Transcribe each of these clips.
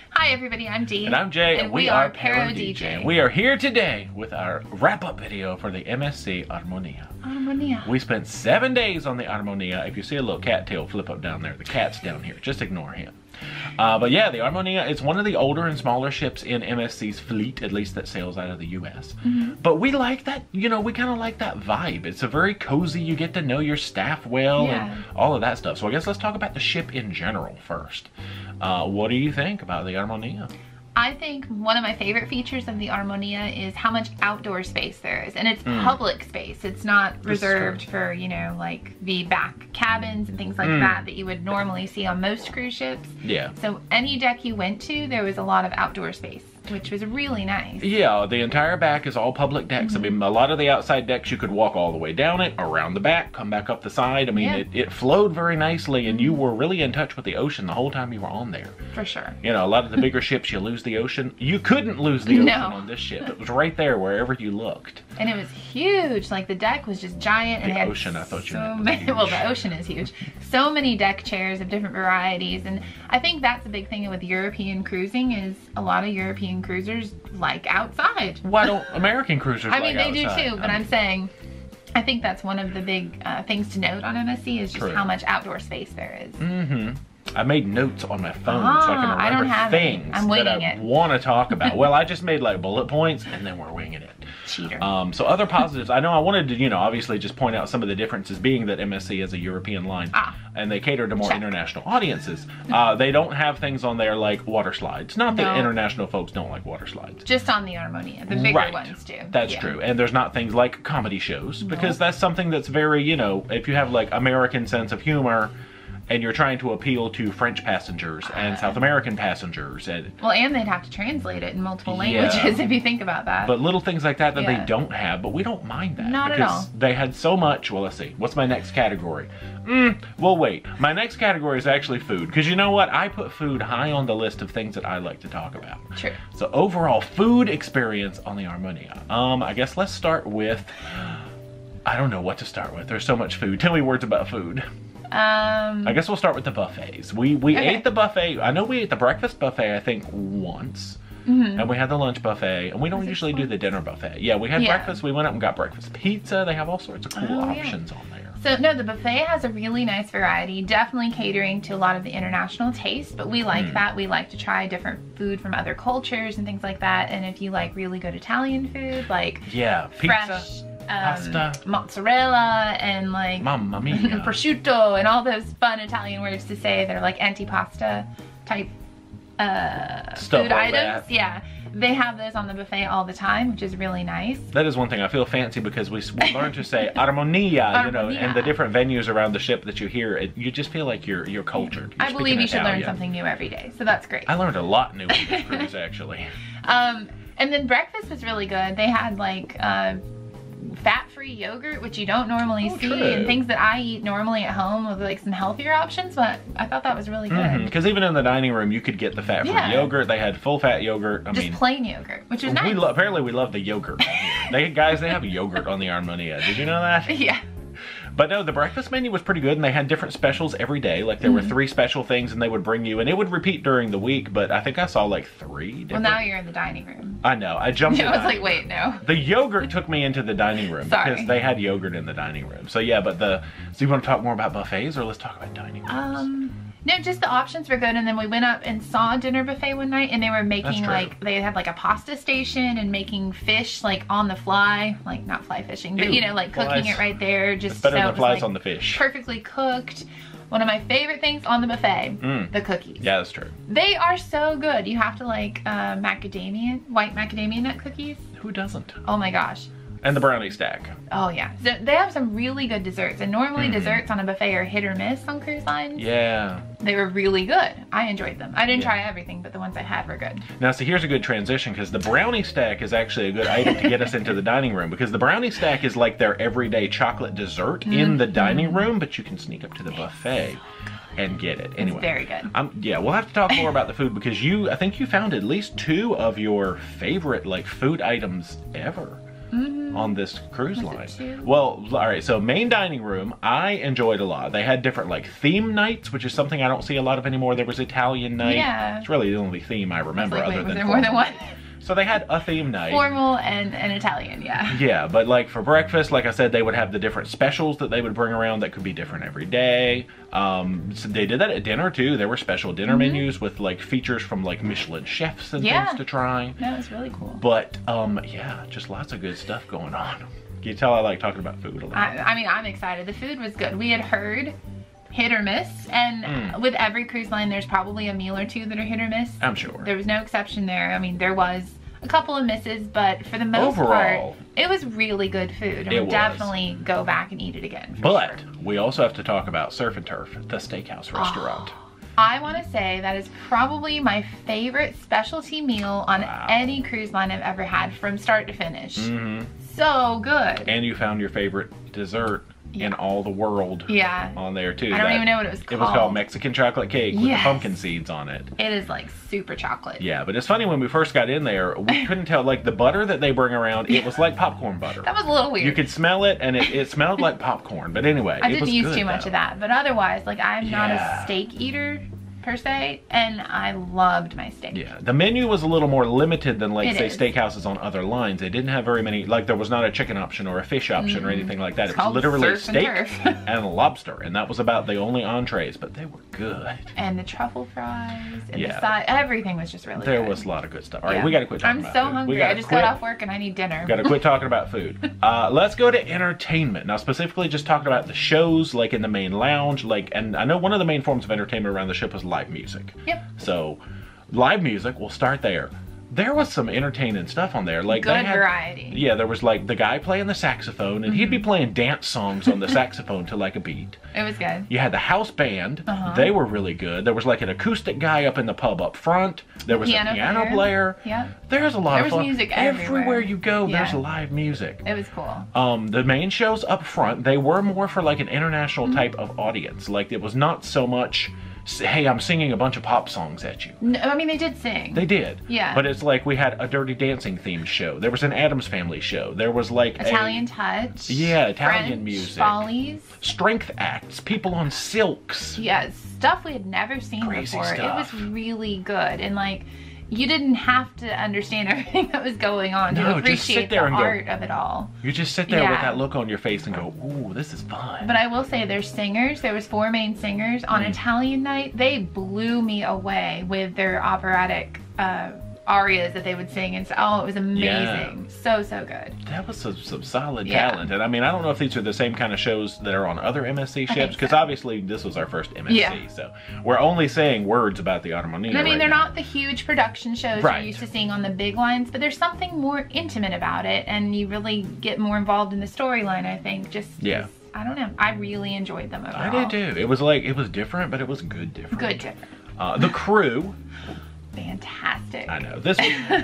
Hi everybody, I'm Dee. And I'm Jay, and we are ParoDeeJay. We are here today with our wrap-up video for the MSC Armonia. Armonia. We spent 7 days on the Armonia. If you see a little cat tail flip up down there, the cat's down here. Just ignore him. But yeah, the Armonia is one of the older and smaller ships in MSC's fleet, at least that sails out of the US. But we like that, you know, we kind of like that vibe. It's a very cozy, you get to know your staff well and all of that stuff. So I guess let's talk about the ship in general first. What do you think about the Armonia? I think one of my favorite features of the Armonia is how much outdoor space there is. And it's public space. It's not reserved for, you know, like the back cabins and things like that you would normally see on most cruise ships. Yeah. So any deck you went to, there was a lot of outdoor space, which was really nice. Yeah, the entire back is all public decks. I mean, a lot of the outside decks, you could walk all the way down it, around the back, come back up the side. I mean, it flowed very nicely, and you were really in touch with the ocean the whole time you were on there. For sure. You know, a lot of the bigger ships, you lose the ocean. You couldn't lose the ocean on this ship. It was right there wherever you looked. And it was huge. Like, the deck was just giant. And the ocean, I thought you meant. Many, well, the ocean is huge. So many deck chairs of different varieties. And I think that's a big thing with European cruising is a lot of European cruisers like outside. Why don't American cruisers I mean, like they outside? do too, but I'm saying, I think that's one of the big things to note on MSC is just how much outdoor space there is. I made notes on my phone so I can remember things that I want to talk about. Well, I just made like bullet points and then we're winging it. Cheater. So other positives, I know I wanted to, you know, obviously just point out some of the differences being that MSC is a European line and they cater to more international audiences. They don't have things on there like water slides. Not that international folks don't like water slides. Just on the Armonia, the bigger ones do. That's true. And there's not things like comedy shows because that's something that's very, you know, if you have like American sense of humor, and you're trying to appeal to French passengers and South American passengers. And well, and they'd have to translate it in multiple languages if you think about that. But little things like that they don't have, but we don't mind that. Not at all. They had so much. Well, let's see. What's my next category? Well, wait. My next category is actually food. Because you know what? I put food high on the list of things that I like to talk about. True. So overall food experience on the Armonia. I guess let's start with, I don't know what to start with. There's so much food. Tell me words about food. I guess we'll start with the buffets. We ate the buffet. I know we ate the breakfast buffet, I think, once. And we had the lunch buffet. And we don't usually do the dinner buffet. Yeah, we had breakfast. We went up and got breakfast pizza. They have all sorts of cool options on there. So, no, the buffet has a really nice variety. Definitely catering to a lot of the international taste. But we like that. We like to try different food from other cultures and things like that. And if you like really good Italian food, like pizza. Fresh, pasta, mozzarella, and like mamma mia, prosciutto, and all those fun Italian words to say that are like antipasta type food items. Yeah, they have those on the buffet all the time, which is really nice. That is one thing I feel fancy because we learned to say Armonia, you know, and the different venues around the ship that you hear, you just feel like you're cultured. I believe you should learn something new every day, so that's great. I learned a lot new on this cruise actually. And then breakfast was really good. They had like fat-free yogurt, which you don't normally see, and things that I eat normally at home with like some healthier options, but I thought that was really good. Because even in the dining room, you could get the fat-free yogurt. They had full-fat yogurt. I mean, plain yogurt, which is nice. Apparently, we love the yogurt on here. Guys, they have yogurt on the Armonia. Did you know that? Yeah. But no, the breakfast menu was pretty good, and they had different specials every day. Like, there were 3 special things, and they would bring you, and it would repeat during the week, but I think I saw, like, 3 different... Well, now you're in the dining room. I know. I jumped in I was like, wait, no. The yogurt took me into the dining room because they had yogurt in the dining room. So, yeah, but so you want to talk more about buffets, or let's talk about dining rooms? No, just the options were good, and then we went up and saw a dinner buffet one night, and they were making like, they had like a pasta station and making fish like on the fly, like not fly fishing, but you know, like cooking it right there. Just better than flies on the fish. Perfectly cooked. One of my favorite things on the buffet, the cookies. Yeah, that's true. They are so good. You have to like white macadamia nut cookies. Who doesn't? Oh my gosh. And the brownie stack. Oh yeah. So they have some really good desserts, and normally desserts on a buffet are hit or miss on cruise lines. Yeah. They were really good. I enjoyed them. I didn't try everything, but the ones I had were good. Now, see, here's a good transition because the brownie stack is actually a good item to get us into the dining room, because the brownie stack is like their everyday chocolate dessert in the dining room, but you can sneak up to the buffet and get it. Anyway, it's very good. Yeah, we'll have to talk more about the food because I think you found at least 2 of your favorite like food items ever. on this cruise line. Well, all right, so main dining room, I enjoyed a lot. They had different like theme nights, which is something I don't see a lot of anymore. There was Italian night. Yeah. It's really the only theme I remember like, other wait, than was there more than one? So they had a theme night. Formal and Italian, yeah. Yeah, but like for breakfast, like I said, they would have the different specials that they would bring around that could be different every day. So they did that at dinner too. There were special dinner menus with like features from like Michelin chefs and things to try. That was really cool. But yeah, just lots of good stuff going on. Can you tell I like talking about food a lot? I mean, I'm excited. The food was good. We had heard hit or miss, and with every cruise line there's probably a meal or two that are hit or miss. I'm sure. There was no exception there. I mean, there was a couple of misses, but for the most part, it was really good food. And we'll definitely go back and eat it again. But we also have to talk about Surf and Turf, the steakhouse restaurant. I want to say that is probably my favorite specialty meal on any cruise line I've ever had from start to finish. So good. And you found your favorite dessert in all the world on there too. I don't even know what it was called. It was called Mexican chocolate cake with the pumpkin seeds on it. It is like super chocolate. Yeah, but it's funny, when we first got in there, we couldn't tell, like the butter that they bring around, it was like popcorn butter. That was a little weird. You could smell it, and it smelled like popcorn. But anyway, I didn't use too much of that. But otherwise, like, I'm not a steak eater per se, and I loved my steak. Yeah, the menu was a little more limited than, like, say, steakhouses on other lines. They didn't have very many, like, there was not a chicken option or a fish option or anything like that. It was literally steak and lobster, and that was about the only entrees, but they were good. And the truffle fries, and the side, everything was just really good. There was a lot of good stuff. All right, we gotta quit talking about food. I'm so hungry. I just got off work and I need dinner. Gotta quit talking about food. Let's go to entertainment. Now, specifically just talking about the shows, like in the main lounge, like, and I know one of the main forms of entertainment around the ship was live music. Yep. So, live music, we'll start there. There was some entertaining stuff on there. Like, good variety. Yeah, there was like the guy playing the saxophone, and he'd be playing dance songs on the saxophone to like a beat. It was good. You had the house band. They were really good. There was like an acoustic guy up in the pub up front. There was a piano player. Yeah. There's a lot of fun. There was music everywhere you go. There's live music. It was cool. The main shows up front, they were more for like an international type of audience. Like, it was not so much, hey, I'm singing a bunch of pop songs at you. No, I mean, they did sing. They did. Yeah. But it's like we had a Dirty Dancing themed show. There was an Addams Family show. There was like Italian touch. Yeah, Italian French music. Follies. Strength acts. People on silks. Yes, stuff we had never seen before. Stuff. It was really good. And like, you didn't have to understand everything that was going on to appreciate the art of it all. You just sit there with that look on your face and go, ooh, this is fun. But I will say, there's singers. There was 4 main singers. On Italian night, they blew me away with their operatic arias that they would sing, and it was amazing. So good. That was some solid talent. And I mean, I don't know if these are the same kind of shows that are on other MSC ships, because obviously this was our first MSC, so we're only saying words about the Armonia. I mean, they're not the huge production shows you're used to seeing on the big lines, but there's something more intimate about it, and you really get more involved in the storyline, I think. I don't know. I really enjoyed them overall. I did too. It was like, it was different, but it was good different. Good different. The crew. Fantastic. I know. This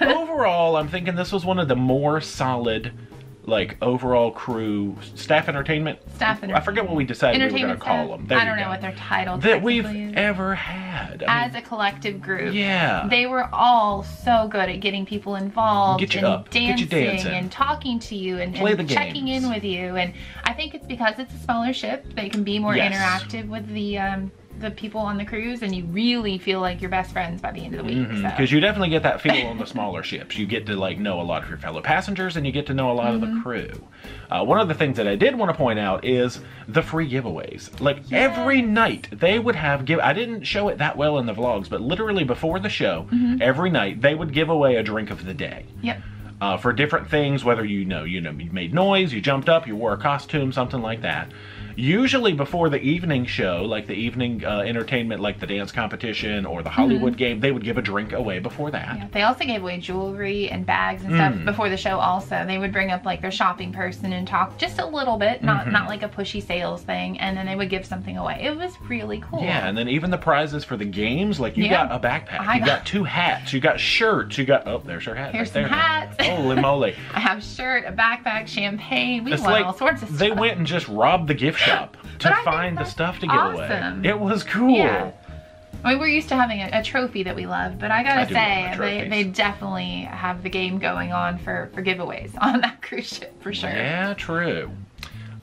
overall, I'm thinking this was one of the more solid, like, overall crew staff entertainment. I forget what we decided we were going to call them. I don't know what their title that we've ever had. As a collective group. Yeah. They were all so good at getting people involved. Get you up. Get you dancing. And talking to you and checking in with you. And I think it's because it's a smaller ship. They can be more interactive with the people on the cruise, and you really feel like you're best friends by the end of the week. Because you definitely get that feel on the smaller ships. You get to like know a lot of your fellow passengers, and you get to know a lot of the crew. One of the things that I did want to point out is the free giveaways. Like every night they would have I didn't show it that well in the vlogs, but literally before the show, every night they would give away a drink of the day. For different things, whether you made noise, you jumped up, you wore a costume, something like that. Usually before the evening show, like the evening entertainment, like the dance competition or the Hollywood game, they would give a drink away before that. Yeah, they also gave away jewelry and bags and stuff before the show also. They would bring up like their shopping person and talk just a little bit, not like a pushy sales thing, and then they would give something away. It was really cool. Yeah, and then even the prizes for the games, like you got a backpack, you got 2 hats, you got shirts, you got, oh, there's her hat. Here's some hats. Holy moly. I have a shirt, a backpack, champagne. We won all sorts of stuff. They went and just robbed the gift shop to find the stuff to give away. It was cool. I mean, we're used to having a trophy that we love, but I gotta say, love they definitely have the game going on for giveaways on that cruise ship, for sure. Yeah, true.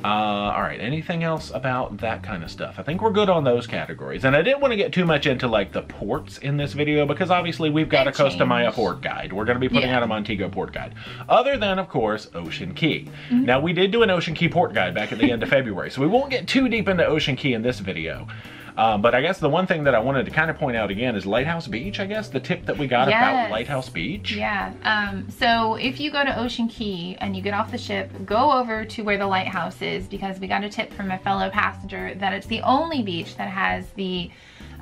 All right, anything else about that kind of stuff? I think we're good on those categories. And I didn't want to get too much into like the ports in this video because obviously we've got a Costa Maya port guide. We're going to be putting out a Montego port guide. Other than, of course, Ocean Key. Now, we did do an Ocean Key port guide back at the end of February, so we won't get too deep into Ocean Key in this video. But I guess the one thing that I wanted to kind of point out again is Lighthouse Beach, I guess, the tip that we got about Lighthouse Beach. Yeah, so if you go to Ocean Key and you get off the ship, go over to where the lighthouse is, because we got a tip from a fellow passenger that it's the only beach that has the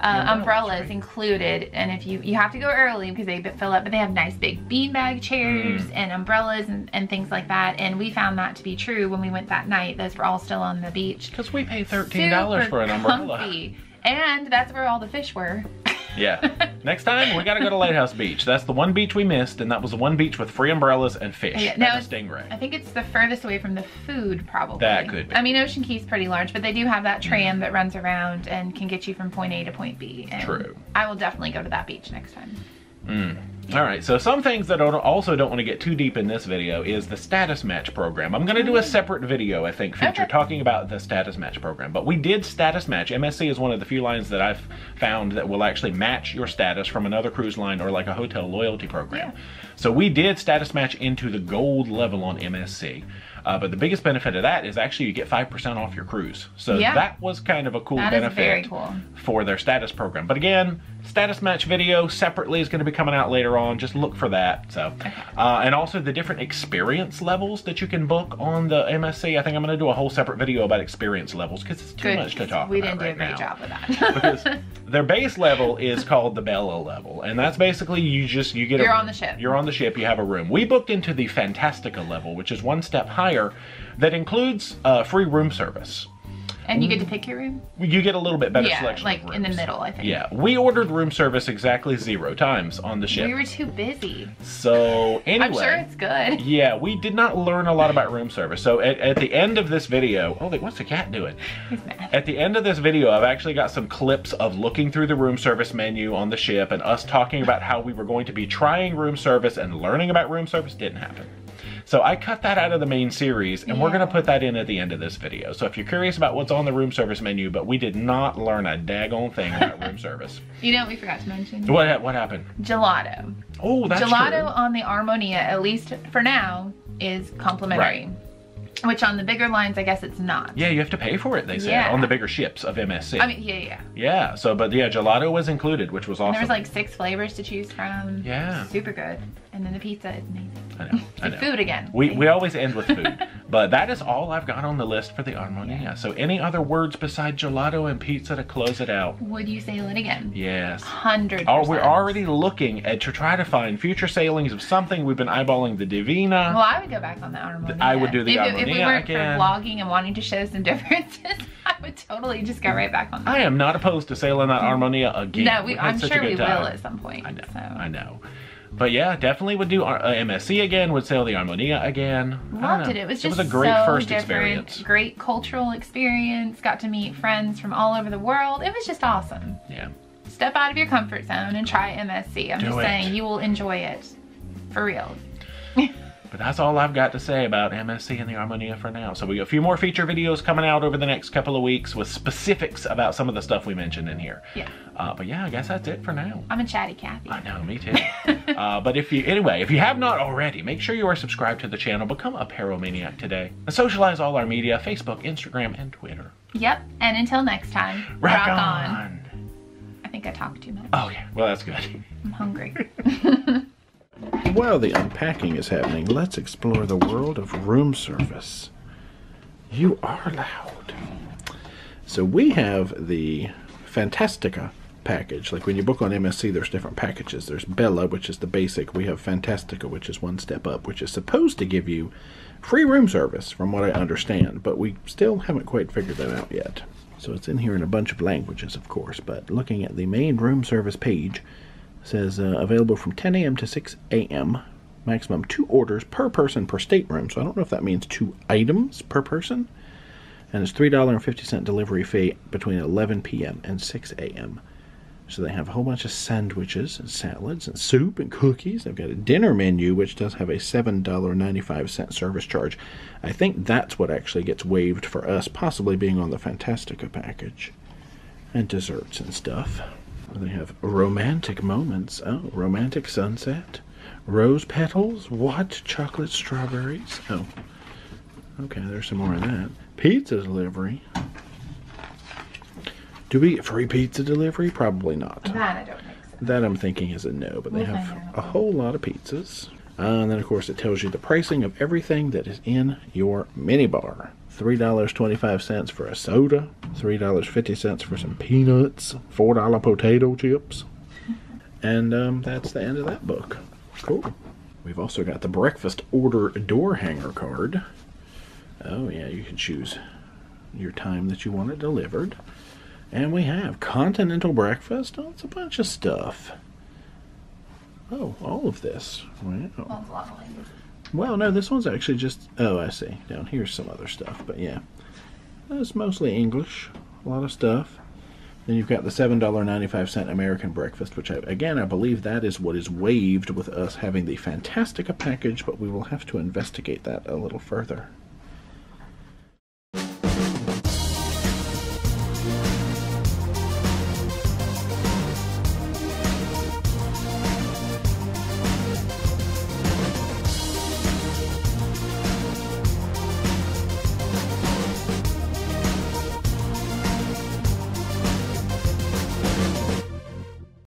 umbrellas included. And if you have to go early because they fill up, but they have nice big beanbag chairs and umbrellas and things like that. And we found that to be true when we went that night. Those were all still on the beach. Because we paid $13 for an umbrella. Comfy. And that's where all the fish were. Yeah. Next time, we got to go to Lighthouse Beach. That's the one beach we missed, and that was the one beach with free umbrellas and fish. Yeah, now stingray. I think it's the furthest away from the food, probably. That could be. I mean, Ocean Key's pretty large, but they do have that tram that runs around and can get you from point A to point B. And true. I will definitely go to that beach next time. All right, so some things that I also don't want to get too deep in this video is the status match program. I'm going to do a separate video, I think, talking about the status match program. But we did status match. MSC is one of the few lines that I've found that will actually match your status from another cruise line or like a hotel loyalty program. Yeah. So we did status match into the gold level on MSC. But the biggest benefit of that is actually you get 5% off your cruise. So that was kind of a cool benefit for their status program. But again, status match video separately is going to be coming out later on. Just look for that. So, and also the different experience levels that you can book on the MSC. I think I'm going to do a whole separate video about experience levels because it's too much to talk about. We didn't do a great job with that. Because their base level is called the Bella level, and that's basically you're on the ship. You're on the ship. You have a room. We booked into the Fantastica level, which is one step higher. That includes free room service. And you get to pick your room? You get a little bit better selection like of rooms. In the middle, I think. Yeah, we ordered room service exactly 0 times on the ship. We were too busy. So anyway. I'm sure it's good. Yeah, we did not learn a lot about room service. So at the end of this video, oh, what's the cat doing? He's mad. At the end of this video, I've actually got some clips of looking through the room service menu on the ship and us talking about how we were going to be trying room service and learning about room service. Didn't happen. So I cut that out of the main series, and we're going to put that in at the end of this video. So if you're curious about what's on the room service menu, but we did not learn a daggone thing about room service. You know what we forgot to mention? What happened? Gelato. Oh, that's Gelato true. on the Armonia, at least for now, is complimentary. Right. Which on the bigger lines, I guess it's not. Yeah, you have to pay for it, they said, on the bigger ships of MSC. I mean, yeah. Yeah, so, but yeah, gelato was included, which was awesome. And there was like 6 flavors to choose from. Yeah. Super good. And then the pizza is amazing. I know. Food again. We always end with food. But that is all I've got on the list for the Armonia. Yeah. So any other words besides gelato and pizza to close it out? Would you sail it again? Yes. 100%. Oh, we're already looking to try to find future sailings of something. We've been eyeballing the Divina. Well, I would go back on the Armonia. I would do the Armonia again. If we weren't again. For vlogging and wanting to show some differences, I would totally just go right back on that. I am not opposed to sailing that Armonia again. No, I'm sure we will at some point. I know. So. I know. But yeah, definitely would do MSC again, would sail the Armonia again. Loved it. It was just a great first different, experience. Great cultural experience. Got to meet friends from all over the world. It was just awesome. Yeah. Step out of your comfort zone and try MSC. I'm just saying you will enjoy it. For real. But that's all I've got to say about MSC and the Armonia for now. So we got a few more feature videos coming out over the next couple of weeks with specifics about some of the stuff we mentioned in here. Yeah. But yeah, I guess that's it for now. I'm a chatty Kathy. I know, me too. But if you have not already, make sure you are subscribed to the channel. Become a Paromaniac today. And socialize all our media, Facebook, Instagram, and Twitter. Yep. And until next time, rock on. I think I talked too much. Oh yeah, well that's good. I'm hungry. While the unpacking is happening, let's explore the world of room service. You are loud. So we have the Fantastica package. Like when you book on MSC, there's different packages. There's Bella, which is the basic. We have Fantastica, which is one step up, which is supposed to give you free room service, from what I understand. But we still haven't quite figured that out yet. So it's in here in a bunch of languages, of course. But looking at the main room service page, says available from 10 a.m. to 6 a.m. Maximum 2 orders per person per stateroom. So I don't know if that means 2 items per person. And it's $3.50 delivery fee between 11 p.m. and 6 a.m. So they have a whole bunch of sandwiches and salads and soup and cookies. They've got a dinner menu, which does have a $7.95 service charge. I think that's what actually gets waived for us, possibly being on the Fantastica package. And desserts and stuff. They have romantic moments. Oh, romantic sunset. Rose petals. What? Chocolate strawberries. Oh. Okay, there's some more of that. Pizza delivery. Do we get free pizza delivery? Probably not. That I don't think so. That I'm thinking is a no, but they have a whole lot of pizzas. And then, of course, it tells you the pricing of everything that is in your minibar. $3.25 for a soda, $3.50 for some peanuts, $4 potato chips. And that's the end of that book. Cool. We've also got the breakfast order door hanger card. Oh, yeah, you can choose your time that you want it delivered. And we have continental breakfast. Oh, it's a bunch of stuff. Oh, all of this. Wow. Well, no, this one's actually just... Oh, I see. Down here's some other stuff. But yeah, it's mostly English. A lot of stuff. Then you've got the $7.95 American breakfast, which, again, I believe that is what is waived with us having the Fantastica package, but we will have to investigate that a little further.